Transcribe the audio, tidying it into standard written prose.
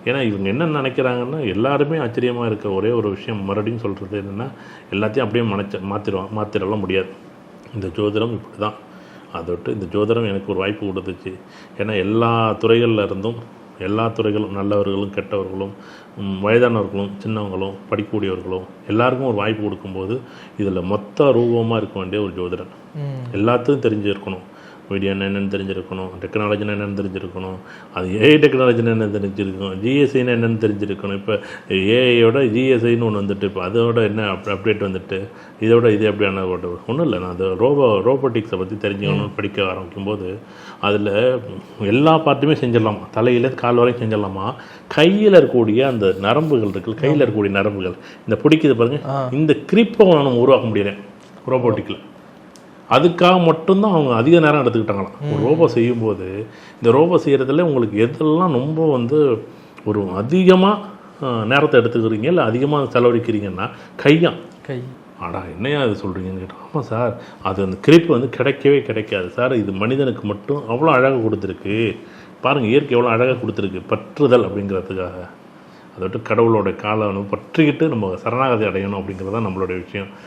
ஏன்னா இவங்க என்ன நினைக்கிறாங்கன்னா, எல்லாருமே ஆச்சரியமாக இருக்க ஒரே ஒரு விஷயம் மறுபடியும் சொல்கிறது என்னென்னா, எல்லாத்தையும் அப்படியே மாற்றிடலாம் முடியாது. இந்த ஜோதிடம் இப்படி தான். அதை விட்டு இந்த ஜோதிடம் எனக்கு ஒரு வாய்ப்பு கொடுத்துச்சு. ஏன்னா எல்லா துறைகளில் இருந்தும் எல்லா துறைகளும் நல்லவர்களும் கெட்டவர்களும் வயதானவர்களும் சின்னவங்களும் படிக்கக்கூடியவர்களும் எல்லாருக்கும் ஒரு வாய்ப்பு கொடுக்கும்போது இதில் மொத்த ரூபமாக இருக்க வேண்டிய ஒரு ஜோதிடன். எல்லாத்தையும் தெரிஞ்சிருக்கணும். மீடியானா என்னென்னு தெரிஞ்சிருக்கணும், டெக்னாலஜினா என்னென்னு தெரிஞ்சிருக்கணும், அது ஏஐ டெக்னாலஜினா என்ன தெரிஞ்சிருக்கணும், ஜிஎஸ்ஐனா என்னென்னு தெரிஞ்சிருக்கணும். இப்போ ஏஐயோட ஜிஎஸ்ஐன்னு ஒன்று வந்துட்டு இப்போ அதோட என்ன அப்டேட் வந்துட்டு இதோட இது எப்படியான ஒன்றும் இல்லை. நான் அது ரோபோட்டிக்ஸை பற்றி தெரிஞ்சுக்கணும்னு படிக்க ஆரம்பிக்கும்போது அதில் எல்லா பார்ட்டுமே செஞ்சிடலாமா, தலையில் கால் வரைக்கும் செஞ்சிடலாமா. கையில் இருக்கக்கூடிய அந்த நரம்புகள் இருக்குல்ல, கையில் இருக்கக்கூடிய நரம்புகள் இந்த பிடிக்குது பாருங்கள், இந்த கிரிப்பை நம்ம உருவாக்க முடியல ரோபோட்டிக்கில். அதுக்காக மட்டும்தான் அவங்க அதிக நேரம் எடுத்துக்கிட்டாங்களாம். ஒரு ரோபோ செய்யும்போது இந்த ரோபோ செய்கிறதுல உங்களுக்கு எதெல்லாம் ரொம்ப ஒரு அதிகமாக நேரத்தை எடுத்துக்கிறீங்க இல்லை அதிகமாக செலவழிக்கிறீங்கன்னா கை. ஆடா என்னையா அது சொல்கிறீங்கன்னு கேட்டோம். ஆமாம் சார், அது அந்த கிரிப்பு கிடைக்கவே கிடைக்காது சார். இது மனிதனுக்கு மட்டும் அவ்வளோ அழகாக கொடுத்துருக்கு பாருங்கள், இயற்கை எவ்வளோ அழகாக கொடுத்துருக்கு. பற்றுதல் அப்படிங்கிறதுக்காக அதை விட்டு கடவுளோட காலை பற்றிக்கிட்டு நம்ம சரணாகதி அடையணும் அப்படிங்கிறது தான் நம்மளுடைய விஷயம்.